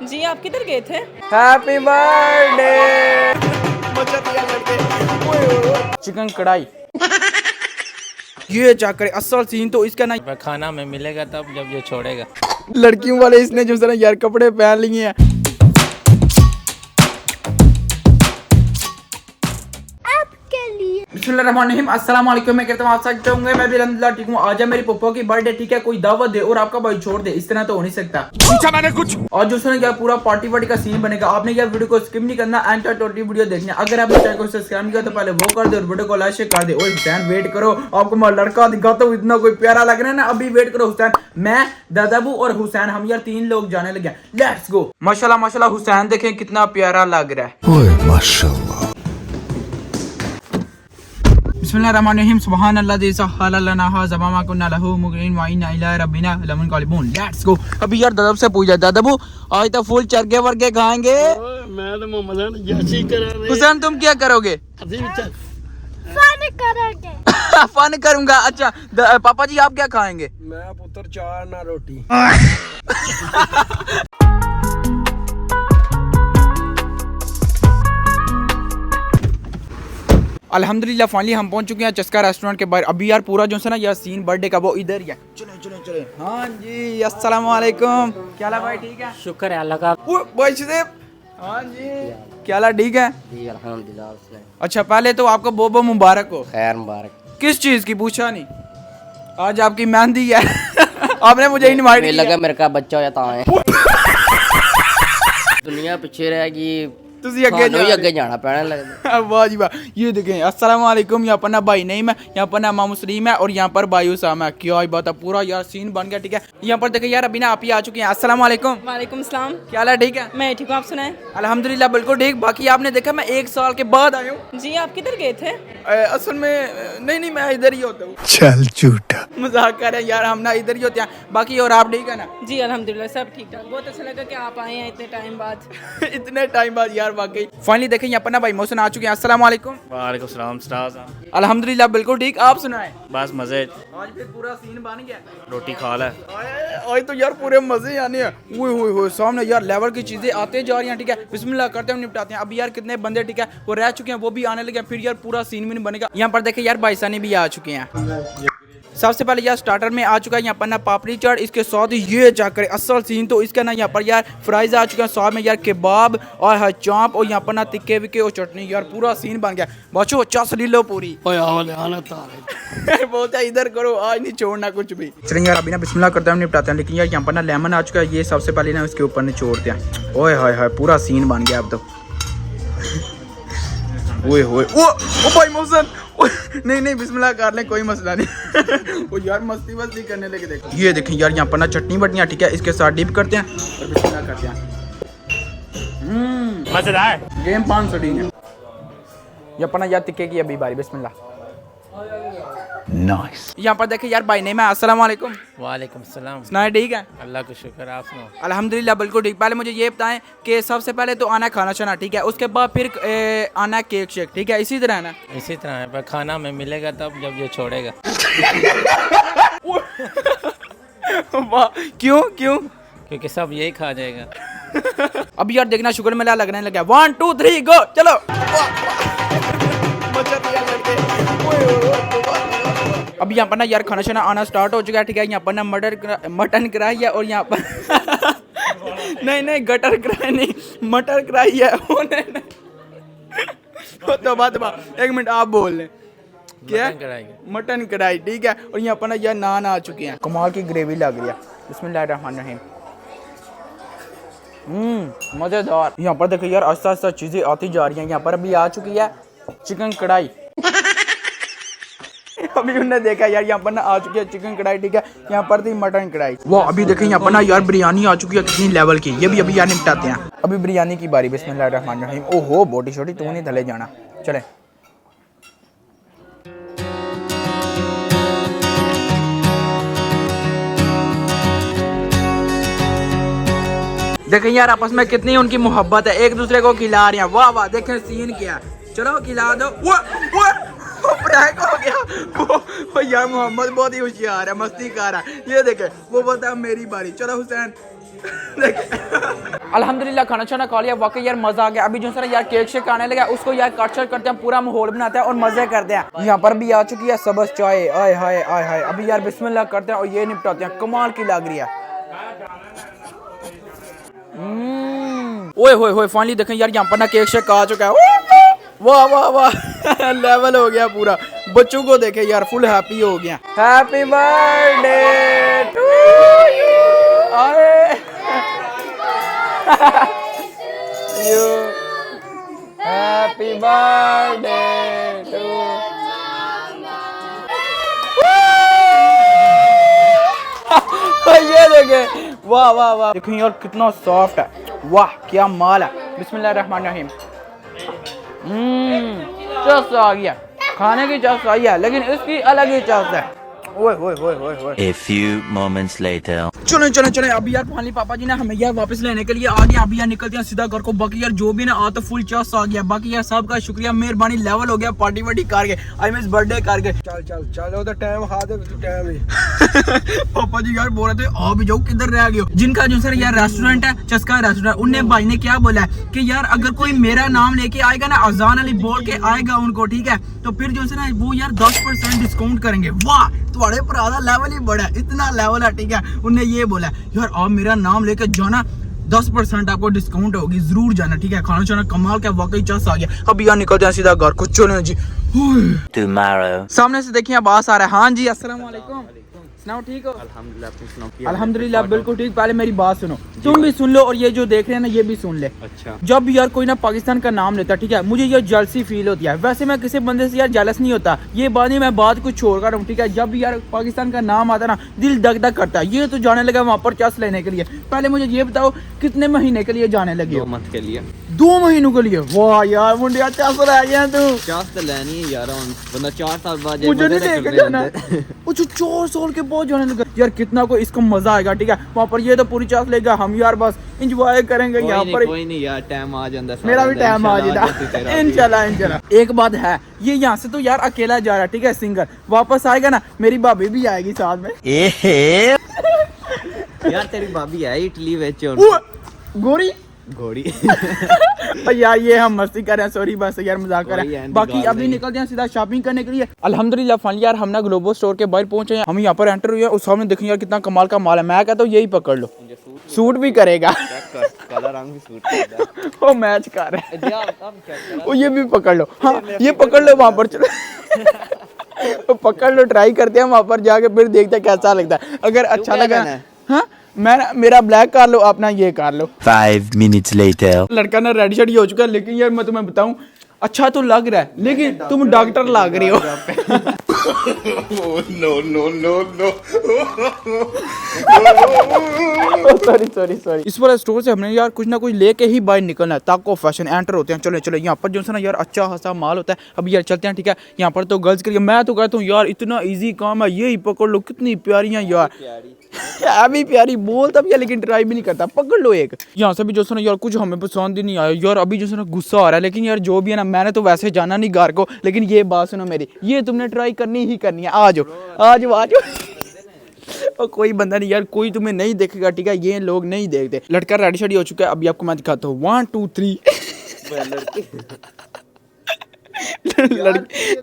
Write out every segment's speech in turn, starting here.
जी आप किधर गए थे? Happy birthday. चिकन कढ़ाई ये चक्कर असल सीन तो इसका ना खाना में मिलेगा तब जब ये छोड़ेगा। लड़कियों वाले इसने जो सर यार कपड़े पहन लिए हैं। बिस्मिल्लाहिर्रहमानिर्रहीम, अस्सलाम वालेकुम। मैं कहता हूँ आप सकते होंगे, मैं भी अल्हम्दुलिल्लाह ठीक हूँ। आज है मेरी पप्पो की बर्थडे, ठीक है। कोई दावत दे और आपका भाई छोड़ दे, इस तरह तो हो नहीं सकता। पूछा मैंने कुछ। और जो सुना क्या पूरा पार्टी वार्टी का सीन बनेगा। आपने क्या वीडियो को स्किप नहीं करना, एंड तक टोटली वीडियो देखना। अगर आपने चैनल को सब्सक्राइब नहीं किया तो पहले वो कर दे और वीडियो को लाइक कर दे। और हुसैन वेट करो, आपको मैं लड़का दिखाता हूँ, इतना कोई प्यारा लग रहा है ना। अभी वेट करो हुसैन, मैं दादाबू और हुसैन, हम यार 3 लोग जाने लगे। Let's go. माशाल्लाह माशाल्लाह, हुसैन देखें कितना प्यारा लग रहा है। ओए माशाल्लाह। बिस्मिल्लाहिर्रहमानिर्रहीम, सुब्हानल्लाह दी सखल लना हाज़ा मा कुन्ना लहू मुक़रिन व इन्ना इला रब्बिना लमुनक़लिबून। Let's go. अभी यार दादाबू से पूछा, दादाबू आज तो फुल चरगे वर्गे खाएंगे। मैं तो मोहम्मद जैसी करा रहे। हुसैन तुम क्या करोगे? फन करोगे। फन करूंगा। अच्छा पापा जी आप क्या खाएंगे? मैं पुत्र चार ना रोटी। अल्हम्दुलिल्लाह फाइनली हम पहुंच चुके हैं चस्का रेस्टोरेंट के बाहर। अभी यार पूरा जो है ना यार सीन बर्थडे का वो इधर ही है। चले चले चले। हाँ जी, अस्सलाम वालेकुम। क्या हाल है भाई? ठीक है, शुक्र है अल्लाह का। भाई साहब। हाँ जी, क्या हाल है? ठीक है जी अल्हम्दुलिल्लाह। अच्छा पहले तो आपको बहुत बहुत मुबारक हो। खैर मुबारक। किस चीज की पूछा नहीं? आज आपकी मेहंदी है। आपने मुझे इनवाइट किया। लगा मेरे का बच्चा हो जाता है। दुनिया पीछे रहेगी, तुसी अगे जाना पैना लगता। वाह जी वाह। ये देखें, अस्सलाम वालेकुम। यहाँ पर ना भाई नहीं मैं, यहाँ पर ना मामू सलीम है और यहाँ पर भाई उसामा है। क्या बात है, पूरा यार सीन बन गया, ठीक है। यहाँ पर देखें यार, अभी ना आप ही आ चुके हैं। अस्सलाम वालेकुम। वालेकुम सलाम। क्या हाल है? ठीक है, मैं ठीक हूँ, आप सुनाएं? अल्हम्दुलिल्लाह बिल्कुल ठीक। बाकी आपने देखा मैं 1 साल के बाद आया हूँ। जी आप किधर गए थे? असल में नहीं मैं इधर ही होता हूँ। चल झूठा मजाक कर रहे हैं यार, हम ना इधर ही होते हैं। बाकी और आप ठीक है ना? जी अल्हम्दुलिल्लाह सब ठीक ठाक। बहुत अच्छा लगा कि आप आए हैं इतने टाइम बाद। इतने टाइम बाद यार, वाकई। फाइनली देखें यहाँ पर ना भाई मोहसिन आ चुके हैं। अस्सलाम वालेकुम। वालेकुम सलाम। स्टार्स अल्हम्दुलिल्लाह बिल्कुल ठीक। आप सुनाएं? बस मजे। आज फिर पूरा सीन बन गया। रोटी खा ले। आज तो यार पूरे मजे आने हैं। ओए सामने यार लेवल की चीजें आते जा रही हैं, ठीक है। बिस्मिल्लाह करते हैं, निपटाते हैं। अभी यार कितने बंदे, ठीक है, वो रह चुके हैं, वो भी आने लगे। फिर यार पूरा सीन भी बनेगा। यहाँ पर देखे यार भाई साहब भी आ चुके हैं। सबसे पहले यार स्टार्टर में आ चुका है यहाँ पर ना पापड़ी चाट, इसके साथ ये चक्कर असल सीन तो इसका ना यहाँ पर यार फ्राइज आ चुका है, साथ में यार केबाब और चांप और यहाँ पर ना तिक्के विक्के और चटनी। यार पूरा सीन बन गया। बच्चों चस ली लो पूरी। बोलता है इधर करो, आज नहीं छोड़ना कुछ भी। चलेंगे यार, अभी ना बिस्मिल्लाह करते हैं, निपटाते हैं। लेकिन यार यहाँ पर ना लेमन आ चुका है, ये सबसे पहले ना इसके ऊपर निचोड़ते हैं। ओए हाय पूरा सीन बन गया अब तो। ओए ओ भाई मोहसिन, नहीं बिस्मिल्लाह कर लें, कोई मसला नहीं। वो यार मस्ती वस्ती करने लगे। देखो ये देखें यार, यहाँ पर ना चटनी बटनियाँ, ठीक है, इसके साथ डिप करते हैं और बिस्मिल्लाह करते हैं। मजेदार गेम 500 डी है। यहाँ पर ना यार तिक्के की अभी बारी। बिस्मिल्लाह। नाइस। यहाँ पर देखे यार भाई नहीं मैं। अस्सलाम वालेकुम। वालेकुम सलाम। सुनाए? ठीक है, अल्लाह का शुक्र। आप सुनो? अल्हम्दुलिल्लाह बिल्कुल ठीक। पहले मुझे ये बताएं कि सबसे पहले तो आना है खाना शाना, ठीक है, उसके बाद फिर आना है केक शेक, ठीक है, इसी तरह है ना? इसी तरह है, पर खाना में मिलेगा तब जब ये छोड़ेगा। वाह, क्यों? क्योंकि सब यही खा जाएगा। अब यार देखना शुगर मेला लगने लगा। 1 2 3 गो, चलो। अब यहाँ पर ना यार खाना शाना आना स्टार्ट हो चुका है, ठीक है। यहाँ पर ना मटन कढ़ाई है और यहाँ पर नहीं गटर कढ़ाई नहीं, मटर कढ़ाई है। तो बात एक मिनट आप बोल लें। क्या? मटन कढ़ाई, ठीक है। और यहाँ पर ना यार नान आ चुके हैं, कमाल की ग्रेवी लग रही है। बिस्मिल्लाहिर्रहमानिर्रहीम। मजेदार। यहाँ पर देखो यार आस्ता आस्ता चीजें आती जा रही हैं। यहाँ पर अभी आ चुकी है चिकन कढ़ाई। अभी उन्होंने देखा यार, यहाँ पर ना आ चुकी है चिकन कढ़ाई, ठीक है। यहाँ पर थी मटन कढ़ाई। वो अभी देखें यहाँ पर ना यार बिरयानी आ चुकी है कितनी लेवल की। ये भी अभी यार निपटाते हैं। अभी बिरयानी की बारी। बिस्मिल्लाहिर्रहमानिर्रहीम। ओहो बोटी छोटी तू नहीं थले जाना, चले। देखें यार आपस में कितनी उनकी मोहब्बत है, एक दूसरे को खिला रहे हैं। वाह देखें सीन क्या। चलो खिला दो। प्रैंक हो गया। वो यार मोहम्मद बहुत ही होशियार है, मस्ती कर रहा है। ये देखे वो बोलता है मेरी बारी। चलो हुसैन अल्हम्दुलिल्लाह खाना छाना खा लिया, वाकई यार मजा आ गया। अभी जो सर यार केक शेक आने लगा, उसको यार कट शट करते हैं, पूरा माहौल बनाते हैं और मजे करते हैं। यहाँ पर भी आ चुकी है सबस चाय, आय हाय आय हाय। अभी यार बिस्मिल्लाह करते हैं और ये निपटाते हैं, कमाल की लग रही है। ओए होए होए, फाइनली देखें यार यहाँ पर ना केक शेक आ चुका है। वाह वाह वाह लेवल हो गया पूरा। बच्चों को देखे यार फुल हैप्पी हो गया। Happy birthday to you, you happy birthday to. ये देखे, वाह वाह वाह, देखिए यार कितना सॉफ्ट है, वाह क्या माल है। बिस्मिल्लाहिर्रहमानिर्रहीम। चस आ गया, खाने की चस आई है, लेकिन इसकी अलग ही चस है। ओए ओए ओए ओए ओए। A few moments later. चलो चलो चलो, अभी यार फाइनली पापा जी ने हमें यार वापस लेने के लिए आ गया। अभी यार निकलते हैं सीधा घर को। बाकी यार जो भी ना आ तो फुल चस आ गया। बाकी यार सबका शुक्रिया, मेहरबानी, लेवल हो गया, पार्टी वार्टी करके, आई मीन बर्थडे करके। चल चल चलो तो टाइम खा दे टाइम ही। पापा जी यार बोल रहे थे आ भी जाओ, किधर रह गए हो। जिनका जो सर यार रेस्टोरेंट है, चस्का रेस्टोरेंट, उनने भाई ने क्या बोला है कि यार अगर कोई मेरा नाम लेके आएगा ना, अजान अली बोल के आएगा उनको, ठीक है, तो फिर जो है वो यार 10% डिस्काउंट करेंगे। वाह तुम्हारे पर आधा लेवल ही बड़ा है, इतना लेवल है, ठीक है। उनने ये बोला यार आप मेरा नाम लेके जाना, 10% आपको डिस्काउंट होगी, जरूर जाना, ठीक है। खाना चाना कमाल का, वाकई चस आ गया। अब यार निकलते हैं सीधा घर को, चलो जी। Tomorrow. सामने से देखिए आवाज आ रहा है। हाँ जी अस्सलाम वालेकुम, सुनाओ ठीक हो? अल्हम्दुलिल्लाह बिल्कुल ठीक। पहले मेरी बात सुनो, तुम भी सुन लो और ये जो देख रहे हैं ना ये भी सुन ले। अच्छा, जब भी यार कोई ना पाकिस्तान का नाम लेता, ठीक है, मुझे ये जलसी फील होती है। वैसे मैं किसी बंदे से यार जेलस नहीं होता, ये बात नहीं, मैं बात कुछ छोड़ कर हूँ, ठीक है। जब भी यार पाकिस्तान का नाम आता ना, दिल दग दग करता है। ये तो जाने लगा वहाँ पर चस लेने के लिए। पहले मुझे ये बताओ कितने महीने के लिए जाने लगे? 2 मंथ के लिए। 2 महीनों के लिए? वाह यार मुंडिया चस रह गया तू। चास तो लेनी है यार, बंदा 4 साल बाद मुझे नहीं लेके जाना। अच्छा 4 साल के बाद जाने लगा यार, कितना को इसको मजा आएगा, ठीक है। वहाँ पर ये तो पूरी चास लेगा, हम यार बस एंजॉय करेंगे यहाँ पर। कोई नहीं यार, टाइम आ जाता है, मेरा भी टाइम आ जाता, इंशाल्लाह इंशाल्लाह। एक बात है, ये यहाँ से तो यार अकेला जा रहा है, ठीक है, सिंगर। वापस आएगा ना, मेरी भाभी भी आएगी साथ में। यार तेरी भाभी है इटली बेच गोरी घोड़ी। यार ये हम मस्ती कर रहे हैं, सॉरी बस यार मजाक कर रहे हैं। बाकी अभी निकलते हैं सीधा शॉपिंग करने के लिए। अल्हम्दुलिल्लाह फाइनली यार हम ना ग्लोबल स्टोर के बाहर पहुंचे हैं। हम यहाँ पर एंटर हुए, उस सामने देखिए यार कितना कमाल का माल है। मैं कहता हूँ यही पकड़ लो, सूट भी करेगा, काला रंग भी सूट करता है। वो मैच कर रहा है। वो ये भी पकड़ लो, हाँ ये पकड़ लो, वहाँ पर चलो पकड़ लो, ट्राई करते हैं वहाँ पर जाके, फिर देखते हैं कैसा लगता है। अगर अच्छा लगा, हाँ मेरा ब्लैक कर लो, अपना ये कर लो। 5 minutes later. लड़का ना रेड शर्ट ही हो चुका है, लेकिन यार मैं तुम्हें बताऊं अच्छा तो लग रहा है, लेकिन तुम डॉक्टर लग रहे हो। सॉरी। इस वाले स्टोर से हमने यार कुछ ना कुछ लेके ही बाहर निकलना है, ताको फैशन एंटर होते हैं। चलो यहाँ पर जो है ना यार अच्छा खासा माल होता है। अब यार चलते हैं, ठीक है। यहाँ पर तो गर्ल्स के लिए मैं तो कहता हूँ यार इतना इजी काम है, यही पकड़ लो, कितनी प्यारी है यार, अभी प्यारी बोलता भी है लेकिन ट्राई भी नहीं करता। पकड़ लो एक। यहाँ से भी जो है ना यार कुछ हमें पसंद ही नहीं आया यार। अभी जो है ना गुस्सा आ रहा है, लेकिन यार जो भी है ना, मैंने तो वैसे जाना नहीं घर को, लेकिन ये बात सुनो मेरी, ये तुमने ट्राई करनी ही करनी है। आ जाओ और कोई बंदा नहीं यार, कोई तुम्हें नहीं देखेगा, ठीक है, ये लोग नहीं देखते। लड़का रेडी शेडी हो चुका है। अभी आपको मैं दिखाता हूँ 1 2 3।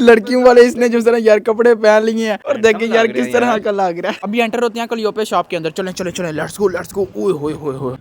लड़कियों वाले इसने जो है यार कपड़े पहन लिए हैं और देखिए यार किस तरह का लग रहा है। अभी एंटर होते हैं कलियोपे शॉप के अंदर। चले लेट्स गो। ओए होए।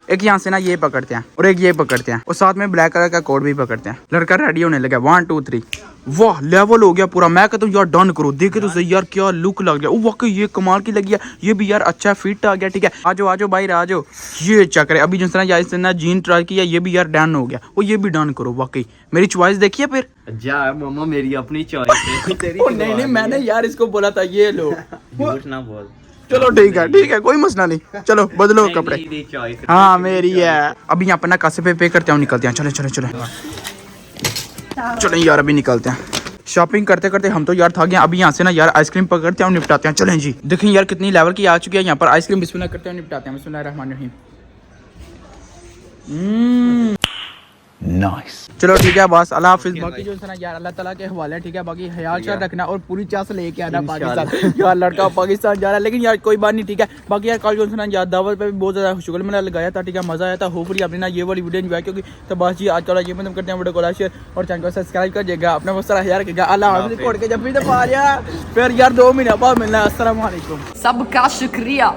एक यहाँ से ना ये पकड़ते हैं और एक ये पकड़ते हैं और साथ में ब्लैक कलर का कोट भी पकड़ते हैं। लड़का रेडी होने लगा। 1 2 3। वाह लेवल हो गया पूरा। मैं कहता हूँ यार डन करो, देखे तो सही यार क्या लुक लग गया। वाकई ये कमाल की लगी है, ये भी यार अच्छा फिट आ गया, ठीक है। आ जाओ भाई आ जाओ। ये चेक करे। अभी जिस तरह यार इसने ना जीन ट्राई किया, ये भी यार डन हो गया, और ये भी डन करो। वाकई मेरी चॉइस देखिए फिर। जा मम्मा मेरी अपनी चॉइस है, तेरी नहीं मैंने यार इसको बोला था ये लो। झूठ ना बोल। चलो ठीक है कोई मसला नहीं। चलो बदलो कपड़े। हाँ मेरी है। अभी यहाँ पर ना कैसे पे करते हैं, निकलते हैं। चलो यार अभी निकलते हैं। शॉपिंग करते करते हम तो यार थक गए। अभी यहाँ से ना यार आइसक्रीम पकड़ते हैं और निपटाते हैं। चलें जी। देखें यार कितनी लेवल की आ चुकी है यहाँ पर आइसक्रीम। बिस्मिल्लाह करते हैं, निपटाते हैं। बिस्मिल्लाहिर्रहमानिर्रहीम। Nice. चलो ठीक है बस अल्लाह हाफिज। बाकी जो है ना यार अल्लाह ताला के हवाले, ठीक है। बाकी ख्याल शाल रखना और पूरी चास लेके आना पाकिस्तान। यार लड़का पाकिस्तान जा रहा है, लेकिन यार कोई बात नहीं, ठीक है। बाकी यार कल जो है ना यार दावत पे भी बहुत ज़्यादा शुक्र मैंने लगाया था, ठीक है। मज़ा आया था। होपफुली आपने ना ये वाली वीडियो एंजॉय क्योंकि तो बस जी आज का ये मतलब करते हैं वीडियो को लाइक शेयर और चैनल को सब्सक्राइब कर देगा। अपना बहुत सारा ख्याल रखिएगा। अल्लाह हाफिज। कोड के जब भी तो पा लिया फिर यार 2 महीने बाद मिलना है। अस्सलाम वालेकुम। सबका शुक्रिया।